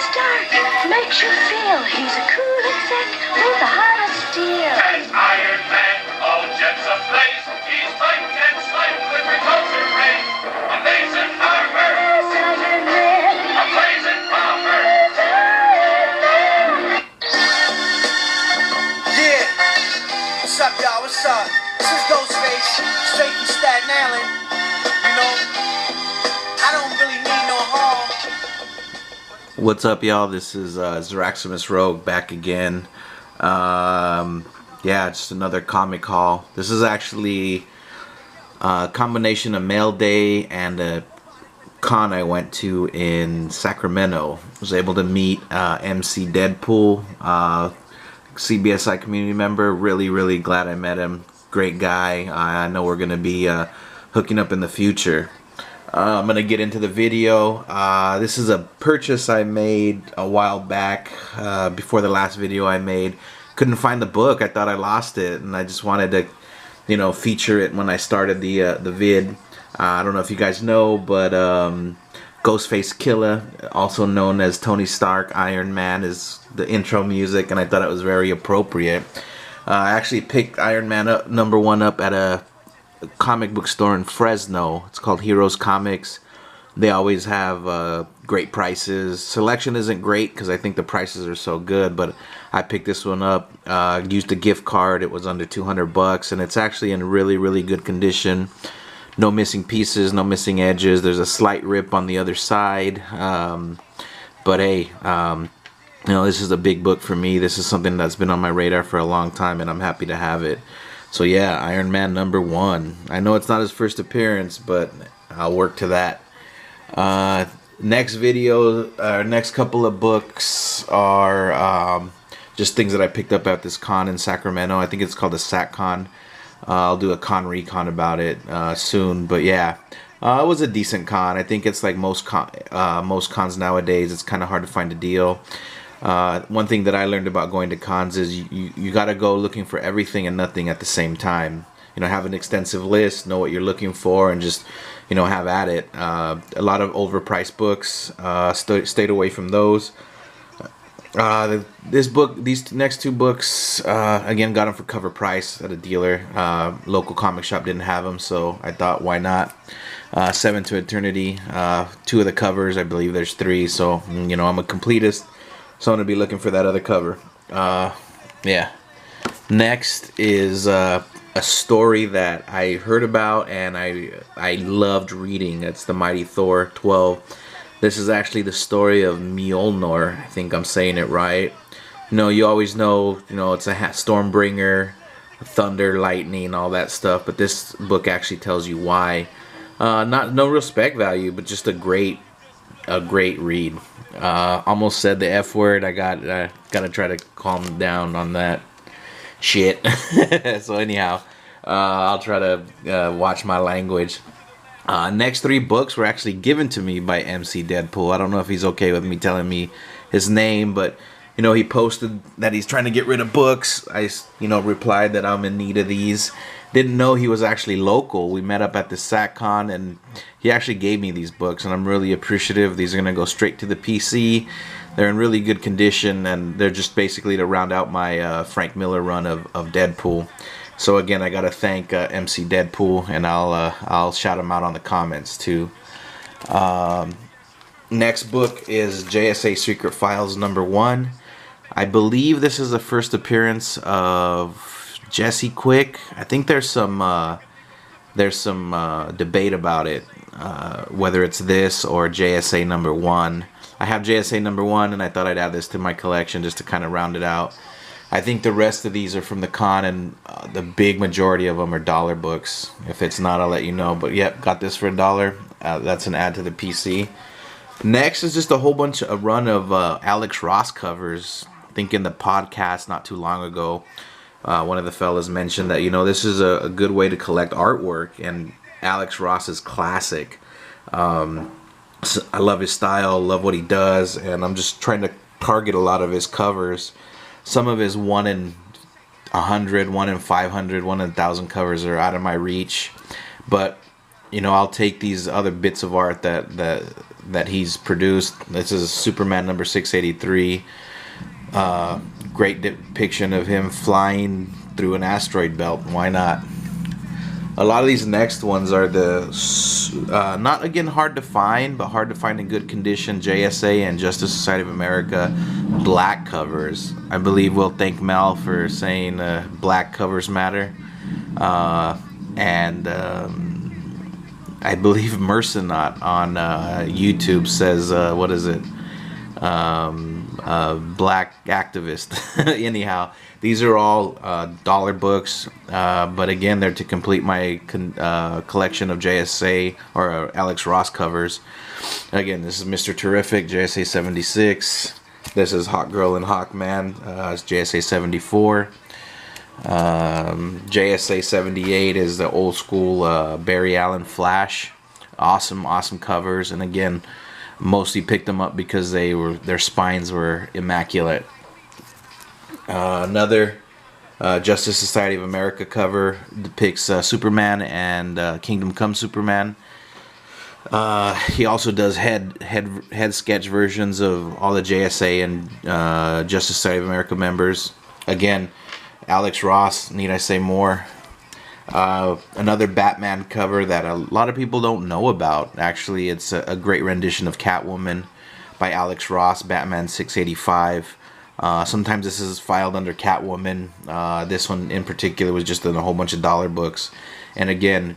Stark makes you feel he's a cool exec with a heart of steel. As Iron Man, all jets ablaze, he's fighting and slight with repulsor rays. Amazing armor, Iron Man, a blazing bomber. Yeah, what's up, y'all? What's up? This is Ghostface, straight from Staten Island. You know, I don't really need no harm. What's up, y'all? This is Zeraximus Rogue back again. Yeah, just another comic haul. This is actually a combination of Mail Day and a con I went to in Sacramento. I was able to meet MC Deadpool, CBSI community member. Really glad I met him. Great guy. I know we're gonna be hooking up in the future. I'm gonna get into the video. This is a purchase I made a while back, before the last video I made. Couldn't find the book. I thought I lost it, and I just wanted to, you know, feature it when I started the vid. I don't know if you guys know, but Ghostface Killer, also known as Tony Stark, Iron Man, is the intro music, and I thought it was very appropriate. I actually picked Iron Man up, #1 up at a comic book store in Fresno. It's called Heroes Comics. They always have great prices. Selection isn't great because I think the prices are so good, but I picked this one up, used a gift card. It was under 200 bucks, and it's actually in really good condition. No missing pieces, no missing edges. There's a slight rip on the other side, but hey, you know, this is a big book for me. This is something that's been on my radar for a long time, and I'm happy to have it. So yeah, Iron Man #1. I know it's not his first appearance, but I'll work to that. Next video, next couple of books are just things that I picked up at this con in Sacramento. I think it's called the SacCon. I'll do a con recon about it soon. But yeah, it was a decent con. I think it's like most cons nowadays. It's kind of hard to find a deal. One thing that I learned about going to cons is you got to go looking for everything and nothing at the same time. You know, have an extensive list, know what you're looking for, and just, you know, have at it. A lot of overpriced books, stayed away from those. These next two books, again, got them for cover price at a dealer. Local comic shop didn't have them, so I thought, why not? Seven to Eternity, 2 of the covers, I believe there's 3, so, you know, I'm a completist, so I'm going to be looking for that other cover. Yeah. Next is a story that I heard about and I loved reading. It's The Mighty Thor 12. This is actually the story of Mjolnir. I think I'm saying it right. You know, you always know, you know, it's a Stormbringer, thunder, lightning, all that stuff. But this book actually tells you why. No real spec value, but just a great read. Almost said the F word. I gotta try to calm down on that shit. So anyhow, I'll try to watch my language. Next 3 books were actually given to me by MC Deadpool. I don't know if he's okay with me telling me his name, but you know, he posted that he's trying to get rid of books. I, you know, replied that I'm in need of these. Didn't know he was actually local. We met up at the SacCon, and he actually gave me these books, and I'm really appreciative. These are gonna go straight to the PC. They're in really good condition, and they're just basically to round out my Frank Miller run of Deadpool. So again, I gotta thank MC Deadpool, and I'll shout him out on the comments too. Next book is JSA Secret Files #1. I believe this is the first appearance of Jesse Quick. I think there's some debate about it, whether it's this or JSA #1. I have JSA #1, and I thought I'd add this to my collection just to kind of round it out. I think the rest of these are from the con, and the big majority of them are dollar books. If it's not, I'll let you know. But yep, got this for $1. That's an add to the PC. Next is just a whole bunch of run of Alex Ross covers. I think in the podcast not too long ago, one of the fellas mentioned that, you know, this is a good way to collect artwork, and Alex Ross is classic. So I love his style, love what he does, and I'm just trying to target a lot of his covers. Some of his 1 in 100, 1 in 500, 1 in 1,000 covers are out of my reach, but you know, I'll take these other bits of art that that he's produced. This is Superman number 683. Great depiction of him flying through an asteroid belt. Why not? A lot of these next ones are the not again hard to find, but hard to find in good condition. JSA and Justice Society of America black covers. I believe we'll thank Mel for saying black covers matter. And I believe Mercenaut on YouTube says what is it? Black activist. Anyhow, these are all dollar books, but again, they're to complete my collection of JSA or Alex Ross covers. Again, this is Mr. Terrific, JSA 76. This is Hawk Girl and Hawkman, it's JSA 74. JSA 78 is the old school Barry Allen Flash. Awesome covers, and again, mostly picked them up because their spines were immaculate. Another Justice Society of America cover depicts Superman and Kingdom Come Superman. He also does head sketch versions of all the JSA and Justice Society of America members. Again, Alex Ross, need I say more? Another Batman cover that a lot of people don't know about. Actually, it's a great rendition of Catwoman by Alex Ross, Batman 685. Sometimes this is filed under Catwoman. This one in particular was just in a whole bunch of dollar books. And again,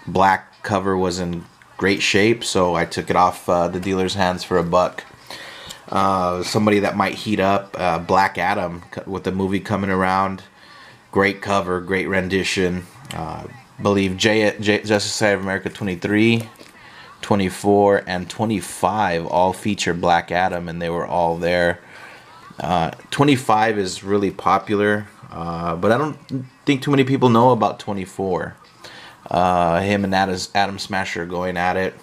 black cover was in great shape, so I took it off the dealer's hands for $1. Somebody that might heat up, Black Adam with the movie coming around. Great cover, great rendition. Believe Justice Society of America 23, 24, and 25 all feature Black Adam, and they were all there. 25 is really popular, but I don't think too many people know about 24. Him and Adam Smasher going at it.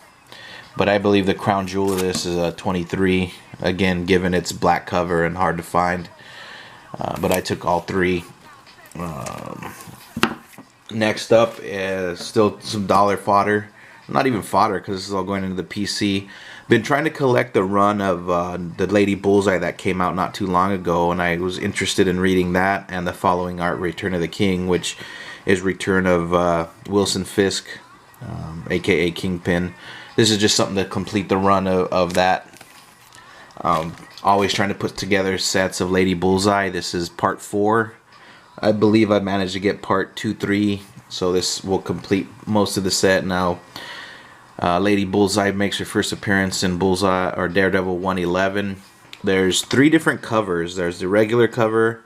But I believe the crown jewel of this is a 23. Again, given its black cover and hard to find. But I took all three. Next up is still some dollar fodder. Not even fodder, because this is all going into the PC. Been trying to collect the run of the Lady Bullseye that came out not too long ago, and I was interested in reading that and the following art, Return of the King, which is return of Wilson Fisk, aka Kingpin. This is just something to complete the run of that. Always trying to put together sets of Lady Bullseye. This is part 4. I believe I managed to get part 2, 3, so this will complete most of the set now. Lady Bullseye makes her first appearance in Bullseye or Daredevil 111. There's 3 different covers. There's the regular cover,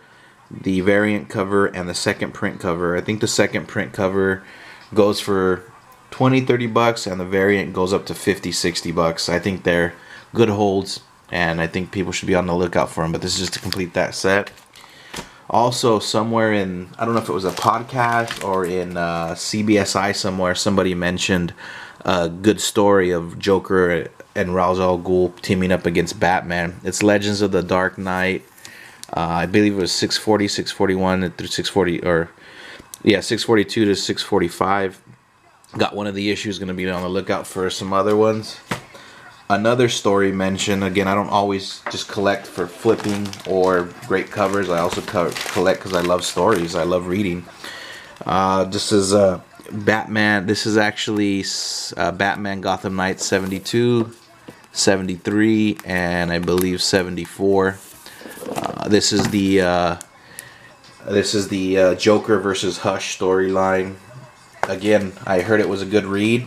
the variant cover, and the second print cover. I think the second print cover goes for $20-30, and the variant goes up to $50-60. I think they're good holds, and I think people should be on the lookout for them. But this is just to complete that set. Also, somewhere in, I don't know if it was a podcast or in CBSI somewhere, somebody mentioned a good story of Joker and Ra's al Ghul teaming up against Batman. It's Legends of the Dark Knight. I believe it was 640, 641 through 640, or yeah, 642 to 645. Got one of the issues, going to be on the lookout for some other ones. Another story mentioned, again, I don't always just collect for flipping or great covers. I also collect because I love stories. I love reading. This is Batman. This is actually Batman Gotham Knights 72, 73, and I believe 74. This is the Joker versus Hush storyline. Again, I heard it was a good read.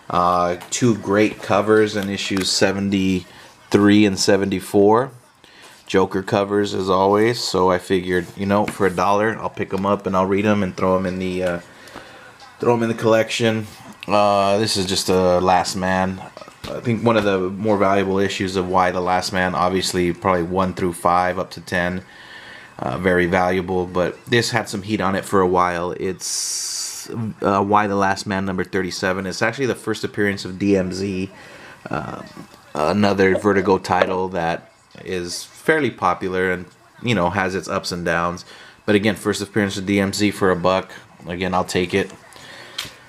2 great covers in issues 73 and 74. Joker covers as always. So I figured, you know, for $1, I'll pick them up and I'll read them and throw them in the collection. This is just a Last Man. I think one of the more valuable issues of Why the Last Man. Obviously, probably 1 through 5 up to 10. Very valuable, but this had some heat on it for a while. It's Why the Last Man number 37. It's actually the first appearance of DMZ, another Vertigo title that is fairly popular and, you know, has its ups and downs. But again, first appearance of DMZ for $1. Again, I'll take it.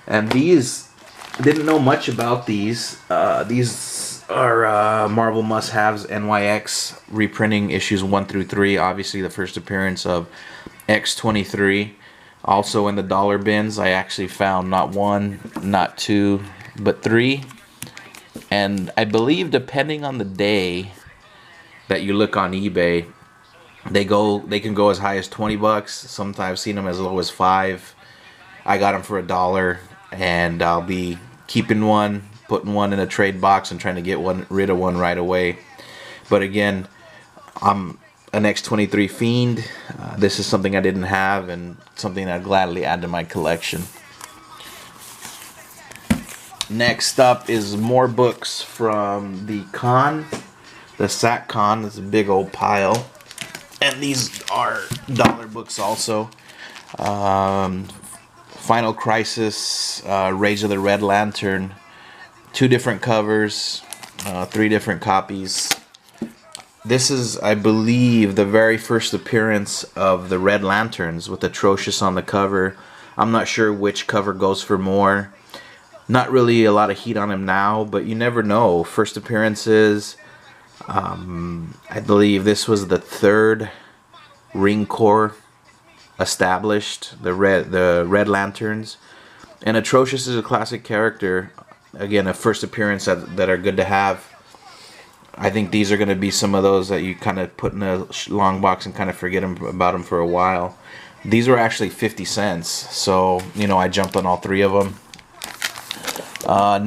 And these Didn't know much about these. These are Marvel Must-Haves NYX reprinting issues 1 through 3. Obviously, the first appearance of X-23. Also in the dollar bins, I actually found not 1, not 2, but 3. And I believe, depending on the day that you look on eBay, they can go as high as $20. Sometimes I've seen them as low as $5. I got them for $1, and I'll be keeping one, putting one in a trade box, and trying to get rid of one right away. But again, I'm an X-23 fiend. This is something I didn't have, and something I'd gladly add to my collection. Next up is more books from the con, the SAC con. It's a big old pile, and these are dollar books also. Final Crisis, Rage of the Red Lantern, 2 different covers, 3 different copies. This is, I believe, the very first appearance of the Red Lanterns with Atrocious on the cover. I'm not sure which cover goes for more. Not really a lot of heat on him now, but you never know. First appearances, I believe this was the 3rd Ring Corps established, the Red Lanterns. And Atrocious is a classic character. Again, a first appearance that are good to have. I think these are going to be some of those that you kind of put in a long box and kind of forget about them for a while. These were actually 50 cents, so you know, I jumped on all 3 of them.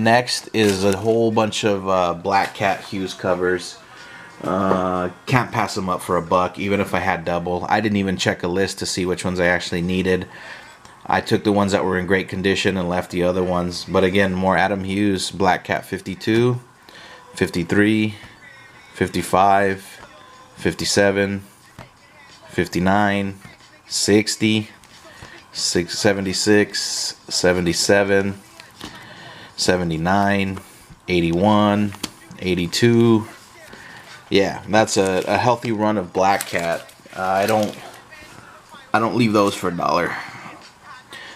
Next is a whole bunch of Black Cat Hughes covers. Can't pass them up for $1, even if I had double. I didn't even check a list to see which ones I actually needed. I took the ones that were in great condition and left the other ones. But again, more Adam Hughes. Black Cat 52, 53, 55, 57, 59, 60, 76, 77, 79, 81, 82. Yeah, that's a healthy run of Black Cat. I don't leave those for $1.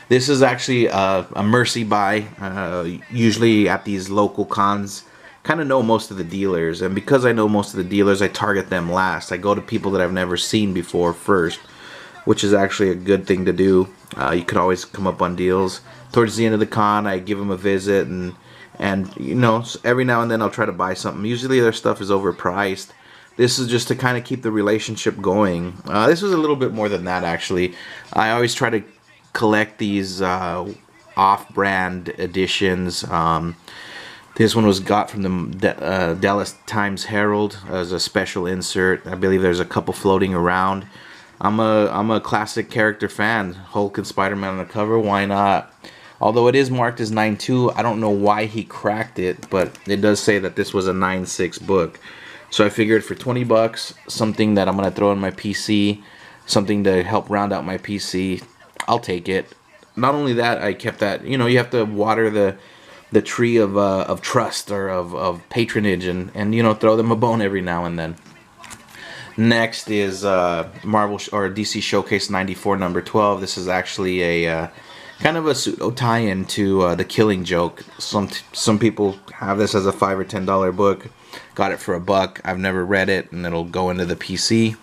This is actually a mercy buy. Usually at these local cons, kind of know most of the dealers, and because I know most of the dealers, I target them last. I go to people that I've never seen before first, which is actually a good thing to do. You could always come up on deals. Towards the end of the con, I give them a visit, and you know, every now and then I'll try to buy something. Usually their stuff is overpriced. This is just to kind of keep the relationship going. This was a little bit more than that, actually. I always try to collect these off-brand editions. This one was got from the Dallas Times Herald as a special insert. I believe there's a couple floating around. I'm a classic character fan. Hulk and Spider-Man on the cover. Why not? Although it is marked as 9.2, I don't know why he cracked it, but it does say that this was a 9.6 book. So I figured for $20, something that I'm going to throw in my PC, something to help round out my PC, I'll take it. Not only that, I kept that, you know, you have to water the tree of trust or of patronage, and you know, throw them a bone every now and then. Next is Marvel or DC Showcase 94 number 12. This is actually a kind of a pseudo tie-in to The Killing Joke. Some people have this as a $5 or $10 book. Got it for $1. I've never read it, and it'll go into the PC.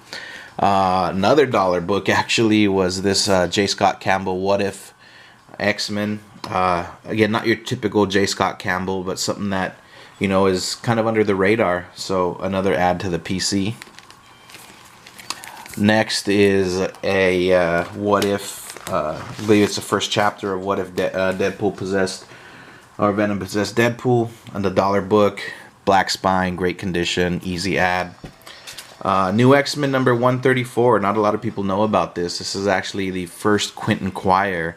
Another dollar book actually was this J. Scott Campbell What If X-Men. Again, not your typical J. Scott Campbell, but something that, you know, is kind of under the radar. So another add to the PC. Next is a What If. I believe it's the first chapter of What If Deadpool possessed, or Venom possessed Deadpool, and the dollar book. Black spine, great condition, easy add. New X-Men number 134. Not a lot of people know about this. This is actually the first Quentin Quire.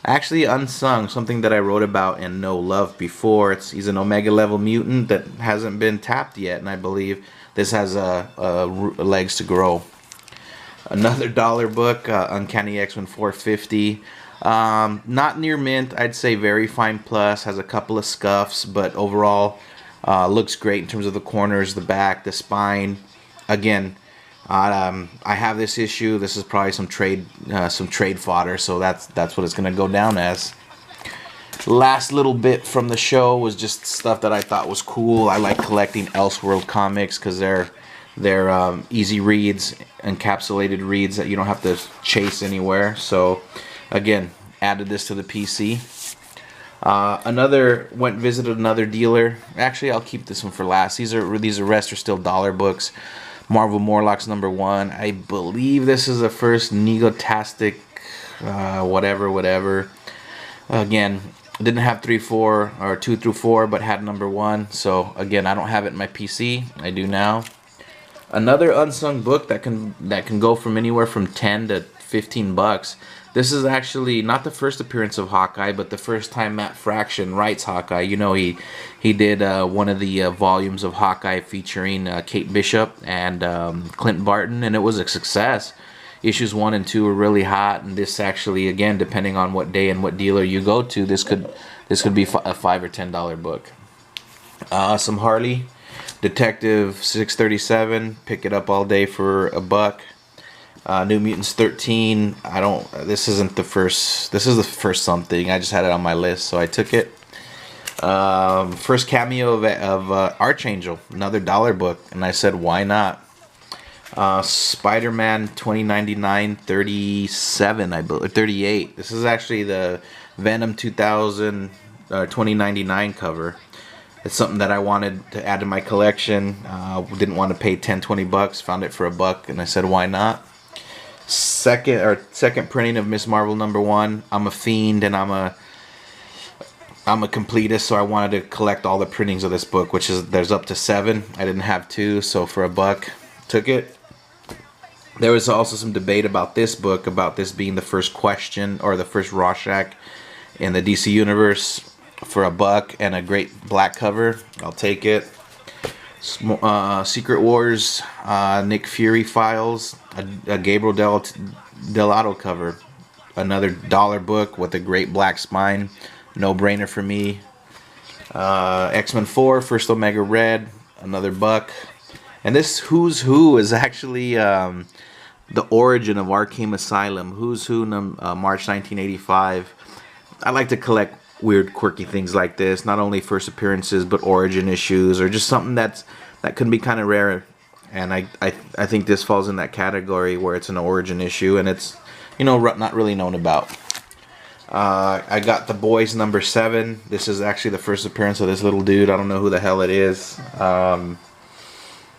Actually unsung, something that I wrote about in No Love before. He's an Omega level mutant that hasn't been tapped yet, and I believe this has legs to grow. Another dollar book, Uncanny X-Men 450. Not near mint, I'd say very fine plus. Has a couple of scuffs, but overall looks great in terms of the corners, the back, the spine. Again, I have this issue. This is probably some trade fodder, so that's what it's gonna go down as. Last little bit from the show was just stuff that I thought was cool. I like collecting Elseworld comics because they're easy reads, encapsulated reads that you don't have to chase anywhere. So again, added this to the PC. Visited another dealer. Actually, I'll keep this one for last. These rest are still dollar books. Marvel Morlocks #1. I believe this is the first Negotastic, whatever. Again, didn't have 3, 4 or 2 through 4, but had #1. So again, I don't have it in my PC. I do now. Another unsung book that can go from anywhere from 10 to 15 bucks. This is actually not the first appearance of Hawkeye, but the first time Matt Fraction writes Hawkeye. You know, he did one of the volumes of Hawkeye featuring Kate Bishop and Clint Barton, and it was a success. Issues 1 and 2 were really hot, and this actually, again, depending on what day and what dealer you go to, this could be a $5 or $10 book. Some Harley Detective 637. Pick it up all day for $1. New Mutants 13. This isn't the first. This is the first something. I just had it on my list, so I took it. First cameo of Archangel, another dollar book, and I said, why not? Spider-Man 2099 37, I believe, 38. This is actually the Venom 2099 cover. It's something that I wanted to add to my collection. Didn't want to pay 10-20 bucks. Found it for $1, and I said, why not? Second printing of Miss Marvel #1. I'm a fiend and I'm a completist, so I wanted to collect all the printings of this book, which is there's up to 7. I didn't have 2, so for $1, took it. There was also some debate about this book, about this being the first Question or the first Rorschach in the DC universe. For $1 and a great black cover, I'll take it. Secret Wars, Nick Fury files, a Gabriel Dell'Otto cover, another dollar book with a great black spine, no brainer for me. X-Men 4, First Omega Red, another $1. And this Who's Who is actually the origin of Arkham Asylum. Who's Who, March 1985. I like to collect weird, quirky things like this. Not only first appearances, but origin issues, or just something that can be kind of rare. And I think this falls in that category where it's an origin issue, and it's, you know, not really known about. I got The Boys #7. This is actually the first appearance of this little dude. I don't know who the hell it is.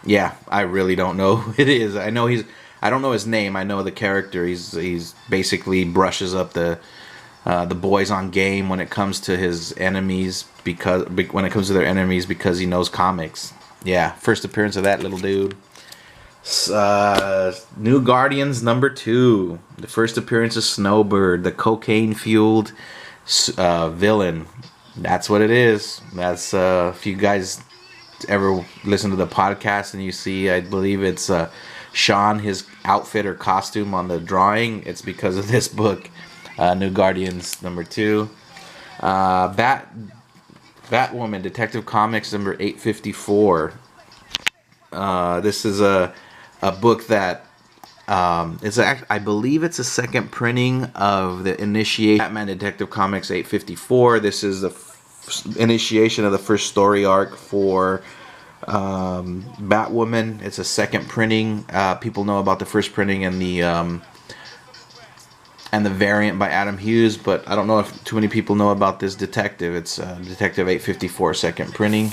Yeah, I really don't know who it is. I don't know his name. I know the character. He's basically brushes up the boys on game when it comes to his enemies, because he knows comics. Yeah, first appearance of that little dude. New Guardians #2. The first appearance of Snowbird, the cocaine-fueled villain. That's what it is. That's if you guys ever listen to the podcast and you see, I believe it's Sean, his outfit or costume on the drawing, it's because of this book. New Guardians #2. Batwoman Detective Comics #854. This is a book that I believe it's a second printing of the initiation Batman Detective Comics 854. This is the initiation of the first story arc for Batwoman. It's a second printing. People know about the first printing and the variant by Adam Hughes, but I don't know if too many people know about this detective. It's Detective 854 second printing.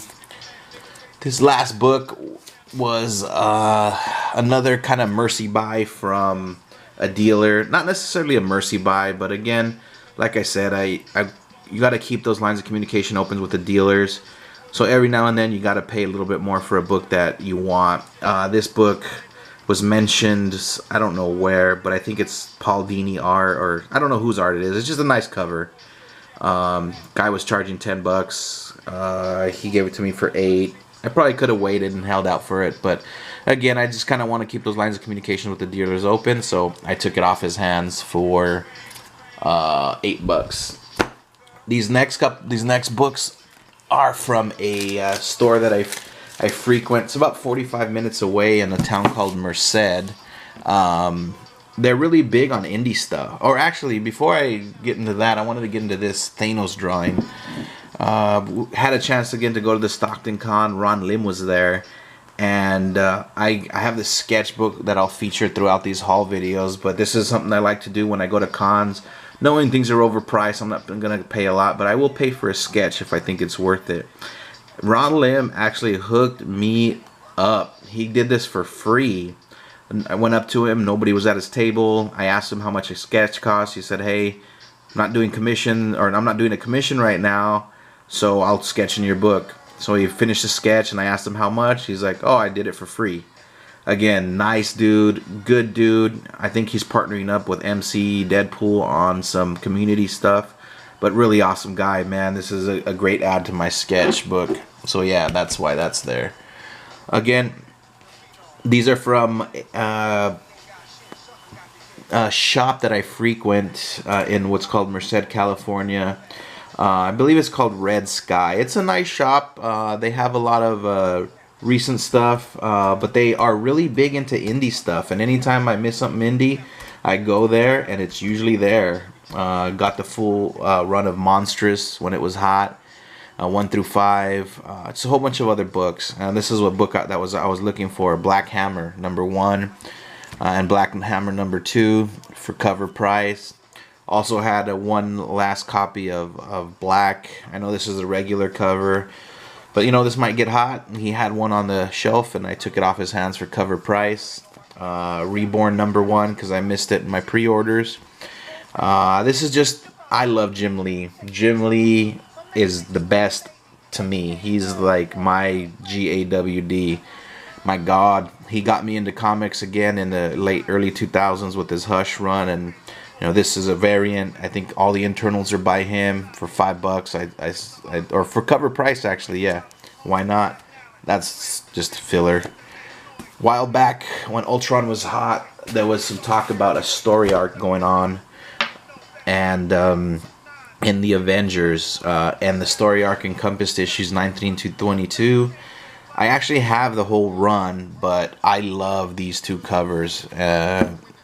This last book was another kind of mercy buy from a dealer. Not necessarily a mercy buy, but again, like I said, you got to keep those lines of communication open with the dealers. So every now and then you got to pay a little bit more for a book that you want. This book was mentioned, I don't know where, but I think it's Paul Dini art, or I don't know whose art it is. It's just a nice cover. Guy was charging $10. He gave it to me for $8. I probably could have waited and held out for it, but again, I just kind of want to keep those lines of communication with the dealers open, so I took it off his hands for $8. These next books are from a store that I frequent. It's about 45 minutes away in a town called Merced. they're really big on indie stuff. Or actually, before I get into that, I wanted to get into this Thanos drawing. Had a chance again to go to the Stockton Con. Ron Lim was there. And I have this sketchbook that I'll feature throughout these haul videos. But this is something I like to do when I go to cons. Knowing things are overpriced, I'm not going to pay a lot. But I will pay for a sketch if I think it's worth it. Ron Lim actually hooked me up. He did this for free. I went up to him. Nobody was at his table. I asked him how much a sketch cost. He said, "Hey, I'm not doing commission, or I'm not doing a commission right now, so I'll sketch in your book." So he finished the sketch, and I asked him how much. He's like, "Oh, I did it for free." Again, nice dude, good dude. I think he's partnering up with MC Deadpool on some community stuff, but really awesome guy, man. This is a great add to my sketchbook. So yeah, that's why that's there. Again, these are from a shop that I frequent in what's called Merced, California. I believe it's called Red Sky. It's a nice shop. They have a lot of recent stuff, but they are really big into indie stuff. And anytime I miss something indie, I go there, and it's usually there. Got the full run of Monstrous when it was hot. 1 through 5. It's a whole bunch of other books. This is what book I was looking for. Black Hammer #1 and Black Hammer #2 for cover price. Also had one last copy of Black. I know this is a regular cover, but you know this might get hot. He had one on the shelf, and I took it off his hands for cover price. Reborn #1 because I missed it in my pre-orders. This is just, I love Jim Lee. Jim Lee is the best to me. He's like my GAWD. My God, he got me into comics again in the early 2000s with his Hush run, and you know this is a variant. I think all the internals are by him for $5. Or for cover price actually. Yeah, why not? That's just filler. While back when Ultron was hot, there was some talk about a story arc going on, and in the Avengers, and the story arc encompassed issues 19 to 22. I actually have the whole run, but I love these two covers,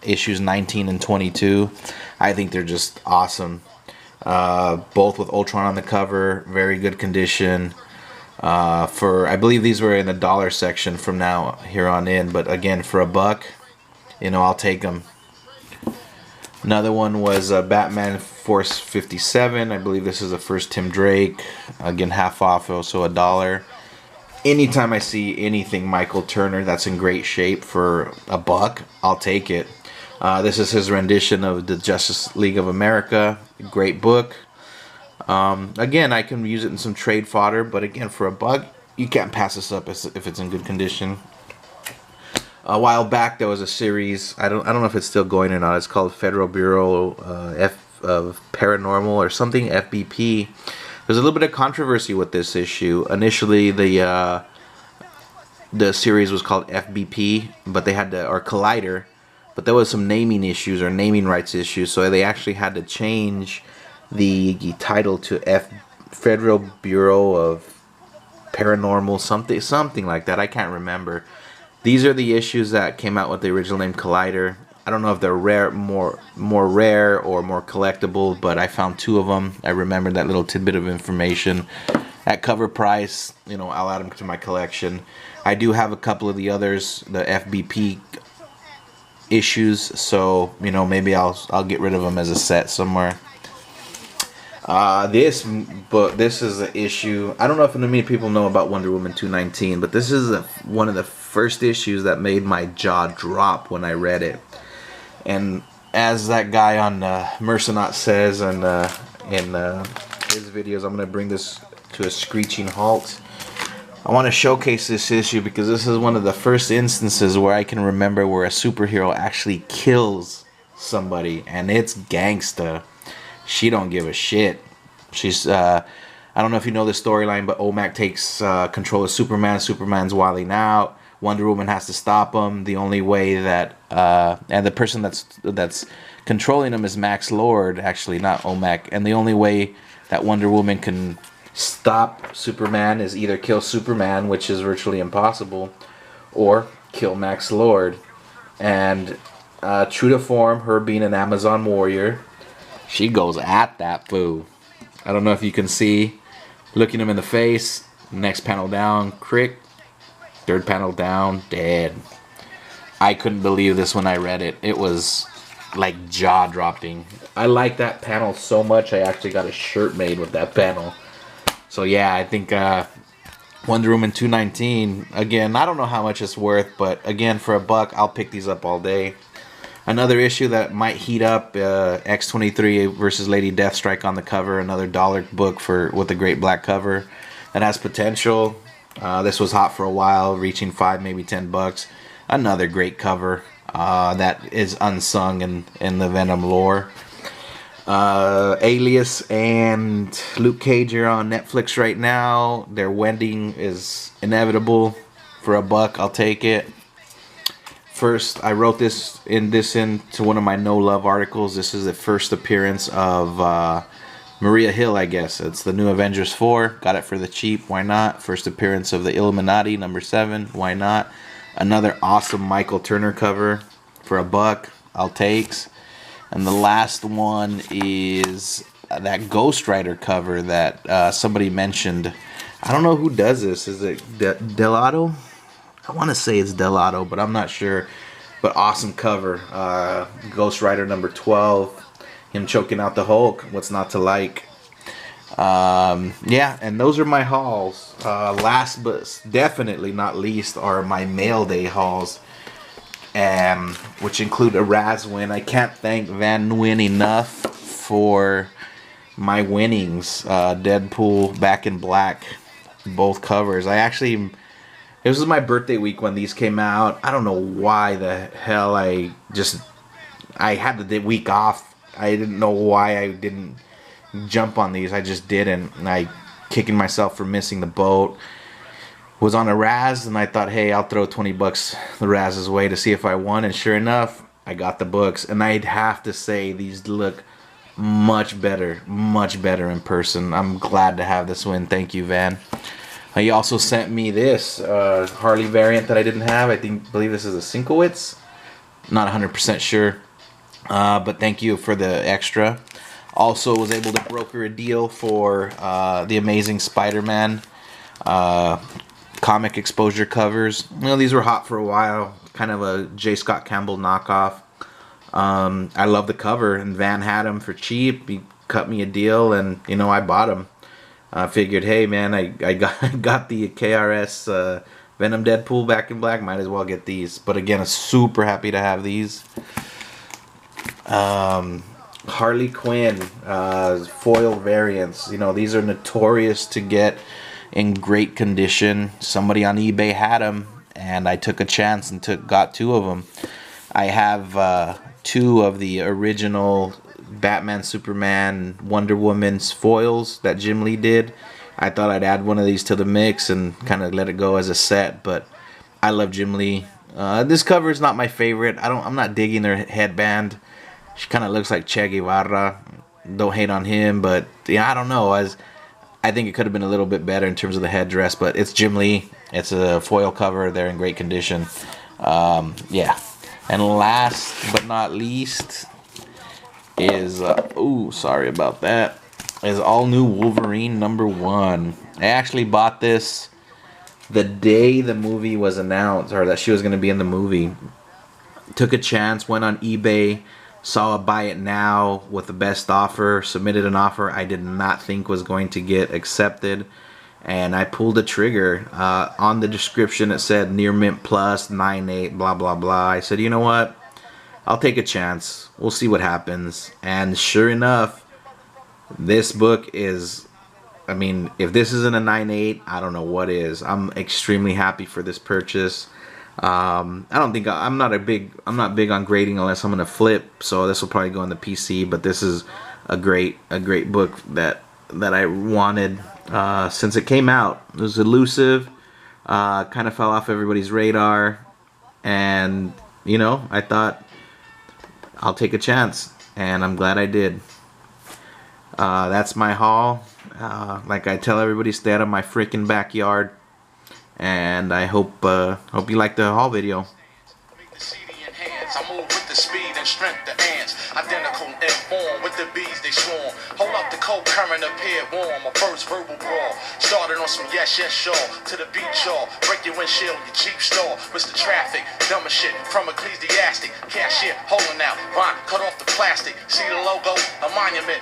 issues 19 and 22. I think they're just awesome. Both with Ultron on the cover, very good condition. I believe these were in the dollar section from now here on in, but again, for $1, you know, I'll take them. Another one was Batman Force 57. I believe this is the first Tim Drake. Again, half off, also $1. Anytime I see anything Michael Turner that's in great shape for $1, I'll take it. This is his rendition of the Justice League of America. Great book. Again, I can use it in some trade fodder, but again, for $1, you can't pass this up if it's in good condition. A while back, there was a series. I don't know if it's still going or not. It's called Federal Bureau of Paranormal or something, FBP. There's a little bit of controversy with this issue. Initially, the series was called FBP, but they had or Collider, but there was some naming issues or naming rights issues, so they actually had to change the title to Federal Bureau of Paranormal, something like that. I can't remember. These are the issues that came out with the original name Collider. I don't know if they're rare, more rare or more collectible, but I found 2 of them. I remember that little tidbit of information. At cover price, you know, I'll add them to my collection. I do have a couple of the others, the FBP issues, so you know maybe I'll get rid of them as a set somewhere. This is an issue. I don't know if many people know about Wonder Woman 219, but this is one of the first issues that made my jaw drop when I read it. And as that guy on Mercenaut says in his videos, I'm going to bring this to a screeching halt. I want to showcase this issue because this is one of the first instances where I can remember where a superhero actually kills somebody, and it's gangsta. She don't give a shit. She's I don't know if you know the storyline, but OMAC takes control of Superman. Superman's wilding out. Wonder Woman has to stop him. The only way that and the person that's controlling him is Max Lord, actually, not OMAC. And the only way that Wonder Woman can stop Superman is either kill Superman, which is virtually impossible, or kill Max Lord. And True to form, her being an Amazon warrior, she goes at that fool. I don't know if you can see, looking him in the face. Next panel down, crick. Third panel down, dead. I couldn't believe this when I read it. It was like jaw dropping. I like that panel so much. I actually got a shirt made with that panel. So yeah, I think Wonder Woman 219. Again, I don't know how much it's worth, but again, for $1, I'll pick these up all day. Another issue that might heat up, X-23 versus Lady Deathstrike on the cover. Another dollar book with a great black cover that has potential. This was hot for a while, reaching $5, maybe $10. Another great cover that is unsung in the Venom lore. Alias and Luke Cage are on Netflix right now. Their wedding is inevitable. For $1, I'll take it. First, I wrote this into one of my no love articles. This is the first appearance of Maria Hill, I guess. It's the new Avengers 4. Got it for the cheap. Why not? First appearance of the Illuminati, number 7. Why not? Another awesome Michael Turner cover for $1. I'll takes. And the last one is that Ghost Rider cover that somebody mentioned. I don't know who does this. Is it Delato? I want to say it's Delato, but I'm not sure. But awesome cover. Ghost Rider number 12. Him choking out the Hulk. What's not to like? Yeah, and those are my hauls. Last but definitely not least are my mail day hauls, which include a Raz win. I can't thank Van Nguyen enough for my winnings. Deadpool, Back in Black, both covers. It was my birthday week when these came out. I don't know why the hell I had the week off. I didn't know why I didn't jump on these. I just didn't. And I kicking myself for missing the boat. Was on a Raz, and I thought, hey, I'll throw $20 the Raz's way to see if I won. And sure enough, I got the books. And I'd have to say these look much better in person. I'm glad to have this win. Thank you, Van. He also sent me this Harley variant that I didn't have. Believe this is a Sinkowitz. Not 100% sure. But thank you for the extra. Also was able to broker a deal for the Amazing Spider-Man comic exposure covers. You know, these were hot for a while. Kind of a J. Scott Campbell knockoff. I love the cover, and Van had them for cheap. He cut me a deal, and you know, I bought them. I figured, hey man, I got the KRS Venom Deadpool Back in Black. Might as well get these. But again, I'm super happy to have these. Harley Quinn foil variants. You know, these are notorious to get in great condition. Somebody on eBay had them, and I took a chance and got 2 of them. I have 2 of the original Batman, Superman, Wonder Woman's foils that Jim Lee did. I thought I'd add one of these to the mix and kind of let it go as a set, but I love Jim Lee. This cover is not my favorite. I'm not digging their headband. She kind of looks like Che Guevara. Don't hate on him, but yeah, I don't know. I think it could have been a little bit better in terms of the headdress, but it's Jim Lee. It's a foil cover. They're in great condition. Yeah. And last but not least is sorry about that, is all new Wolverine number 1. I actually bought this the day the movie was announced, or that she was going to be in the movie. Took a chance, went on eBay, saw a buy it now with the best offer, submitted an offer I did not think was going to get accepted, and I pulled the trigger. On the description it said near mint plus 9.8 blah blah blah. I said, you know what, I'll take a chance, we'll see what happens. And sure enough, this book is, I mean, if this isn't a 9.8, I don't know what is. I'm extremely happy for this purchase. I'm not big on grading unless I'm gonna flip, so this will probably go on the PC. But this is a great book that I wanted since it came out. It was elusive, kind of fell off everybody's radar, and you know, I thought I'll take a chance, and I'm glad I did. That's my haul. Like I tell everybody, stay out of my freaking backyard. And I hope you like the haul video. Make the CD enhance. I move with the speed. strength to ants. Identical in form with the bees they swarm. Hold up the cold current appeared warm. My first verbal brawl. Started on some yes, sure. To the beat, y'all. Break your windshield, your Jeep store. Risk the traffic. Dumb as shit from ecclesiastic. Cashier holding out. Vine cut off the plastic. See the logo? A monument.